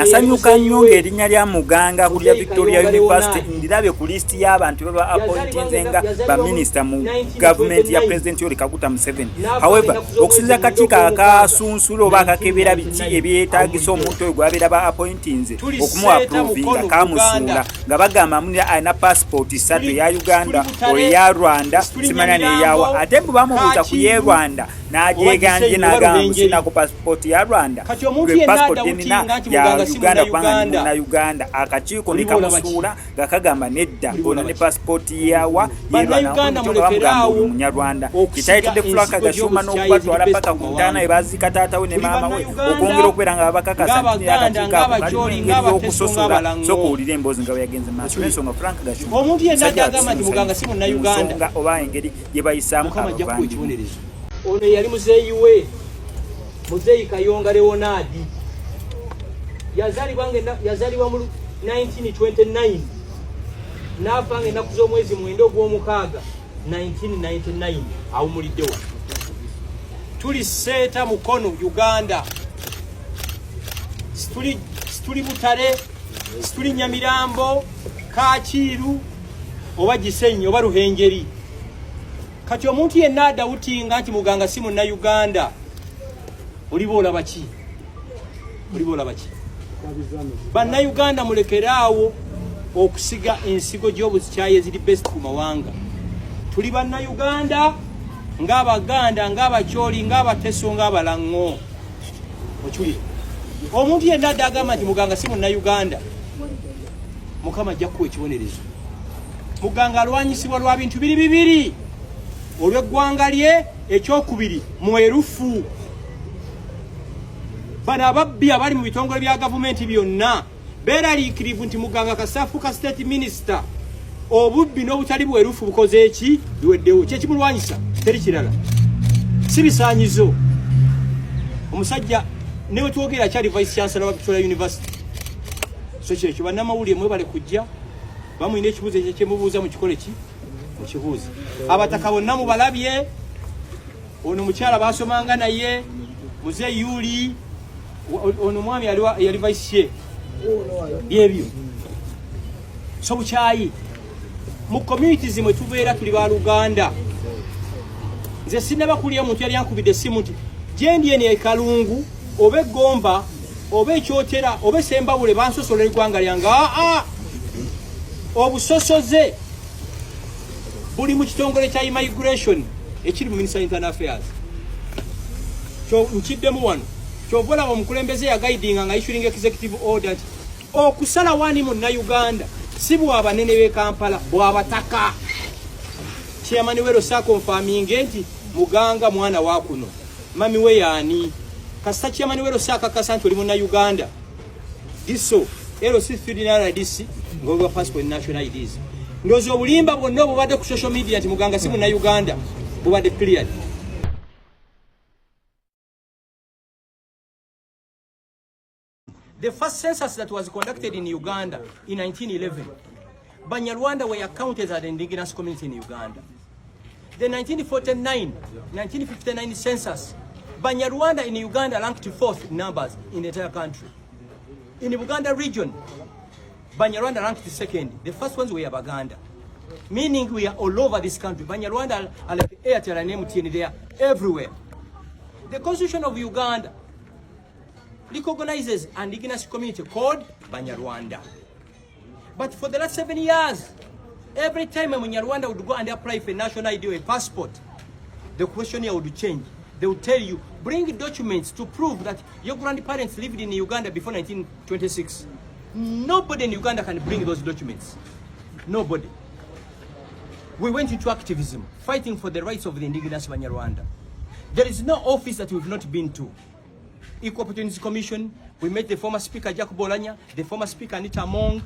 nasanyuka nnyo ng'erinnya lya Muganga ku lya Victoria University ndirabe ku list y'abantu baba appointinze nga ba minister mu government ya President Yoweri Kaguta Museveni. However, okusinza katika akasunsulo bakakebera biki ebyetaagisa omuntu oyo gwabera ba appointinze okumuwa approvinga kamusula nga bagamba muni ayina passport 3 ya Uganda o ya Rwanda simanya ne yawa ate bwe bamubuuza ku ye Rwanda n'ajeganje n'agamba sina ku passport ya Rwanda passport nina ya Uganda kubanga na Uganda akakiiko ne kamusuula nga kagamba nedda ona ne passport yawa Uganda mulekeraawo Munyarwanda kitaitide fulaka gashuma n'okubatwala paka ku ntana ebazika taata we ne mama we okwongera okubeera nga bakakasa akakiiko okusosola sokuwulira emboozi nga yagenze maaso n'ensonga Frank Gashuma omuntu yenna agamba nti Muganga si munnayuganda oba engeri gye bayisaamu ono yali muzeeyi we Muzeeyi Kayonga Leonadi yazalibwa mu 1929 n'afa ng'ennaku z'omwezi 9 ogw'omukaaga 1999 awumulidde wa tuli seeta mukono Uganda situli Butale situli Nyamirambo Kakiiru oba Gisenyi oba Ruhengeri kati omuntu yenna adawutinga nti Muganga si munnayuganda olibola baki bannayuganda mulekeraawo okusiga ensigo gy'obuzikyaye ziri best ku mawanga tuli bannayuganda ng'Abaganda ng'Abakyoli ng'Abateso ng'Abalango okiwulira omuntu yenna adagamba nti Muganga si munnayuganda Mukama ajja kuwa ekibonerezo Muganga alwanyisibwa lwa bintu bibiri olw'eggwanga lye ekyokubiri mwerufu bana ababbi abali mu bitongole bya gavumenti byonna beeraliikirivu nti Muganga Kasaafu ka state minister obubbi n'obutali bwerufu bukoze eki biweddewo kyekimulwanyisa teri kirala si bisaanyizo omusajja newe twogera kyali vice chancellor wa Victoria University so kyekyo bannamawulire mwebale kujja bamuyina ekibuuzo ekyo kyemubuuza mu kikole ki mu kibuuzo abataka bonna mubalabye ono mukyala basomanga naye Muzeeyi Yuli ono mwami yali vice byebyo so bukyayi mu communities mwe tubeera tuli ba Luganda nze sinaba kulya omuntu yali yankubidde essimu nti gyendi ene Kalungu oba Gomba oba Ekyotera oba Sembabule bansosola eggwanga lyange obusosoze buli mu kitongole kya immigration ekiri mu Ministry of Internal Affairs kyo nkiddemu wano kyovola omukulembeze ya guiding nga issuing executive order okusala wani munnayuganda si bw'abanene b'e Kampala bw'abataka chairman we Rosa confirming nti Muganga mwana wa kuno mami we yani kasita chairman we Rosa akakasa nti oli munnayuganda diso LC Fidinara DC ngoga passport national IDs ndozo obulimba bwonna obubadde ku social media nti Muganga si munnayuganda bubadde cleared. The first census that was conducted in Uganda in 1911, Banyarwanda were counted as the indigenous community in Uganda. The 1959 census, Banyarwanda in Uganda ranked 4th in numbers in the entire country. In the Buganda region, Banyarwanda ranked 2nd. The first ones were Baganda, meaning we are all over this country. Banyarwanda are like Airtel and MTN, they are everywhere. The constitution of Uganda recognizes an indigenous community called Banyarwanda. But for the last 7 years, every time a Banyarwanda would go and apply for a national ID or a passport, the questionnaire would change. They would tell you, bring documents to prove that your grandparents lived in Uganda before 1926. Nobody in Uganda can bring those documents. Nobody. We went into activism, fighting for the rights of the indigenous Banyarwanda. There is no office that we've not been to. Equal Opportunities Commission, we met the former Speaker Jacob Bolanya, the former Speaker Anita Mong,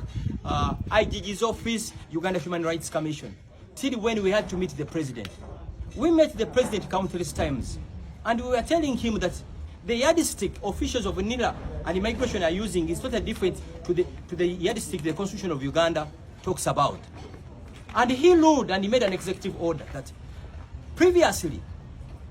IGG's office, Uganda Human Rights Commission, till when we had to meet the President. We met the President countless times, and we were telling him that the yardstick officials of NIRA and immigration are using is totally different to the yardstick the Constitution of Uganda talks about. And he ruled and he made an executive order that previously,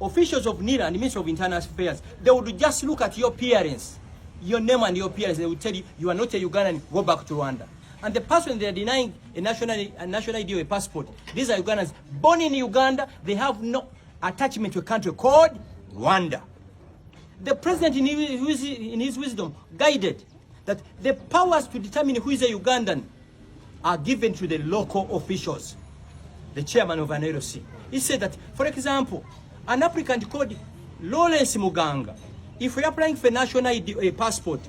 officials of NIRA and the Ministry of Internal Affairs, they would just look at your appearance your name and your peers, they will tell you, you are not a Ugandan, go back to Rwanda. And the person they are denying a national ID or a passport, these are Ugandans born in Uganda, they have no attachment to a country called Rwanda. The president in his wisdom guided that the powers to determine who is a Ugandan are given to the local officials, the chairman of an LOC. He said that, for example, an applicant called Lawrence Muganga, if you're applying for national ID or a passport,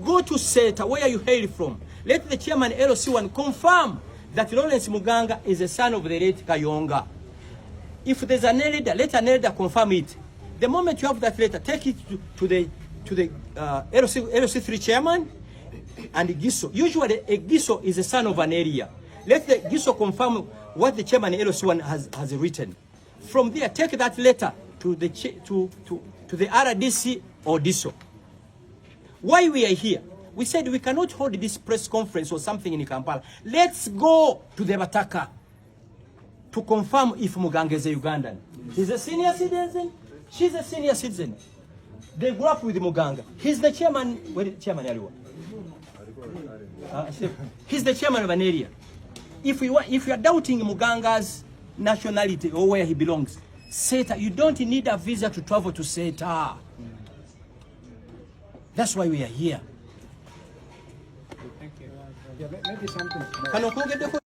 go to SETA, where you hail from. Let the chairman LOC1 confirm that Lawrence Muganga is a son of the late Kayonga. If there's an elder, let an elder confirm it. The moment you have that letter, take it to the LOC3 chairman and Giso. Usually a Giso is a son of an area. Let the Giso confirm what the chairman LOC1 has written. From there, take that letter to the RDC or DISO. Why we are here? We said we cannot hold this press conference or something in Kampala. Let's go to the Bataka to confirm if Muganga is a Ugandan. He's a senior citizen. She's a senior citizen. They grew up with Muganga. He's the chairman. Where is the chairman? He's the chairman of an area. If you are doubting Muganga's nationality or where he belongs, SETA, you don't need a visa to travel to SETA. That's why we are here. Thank you. Yeah, maybe something.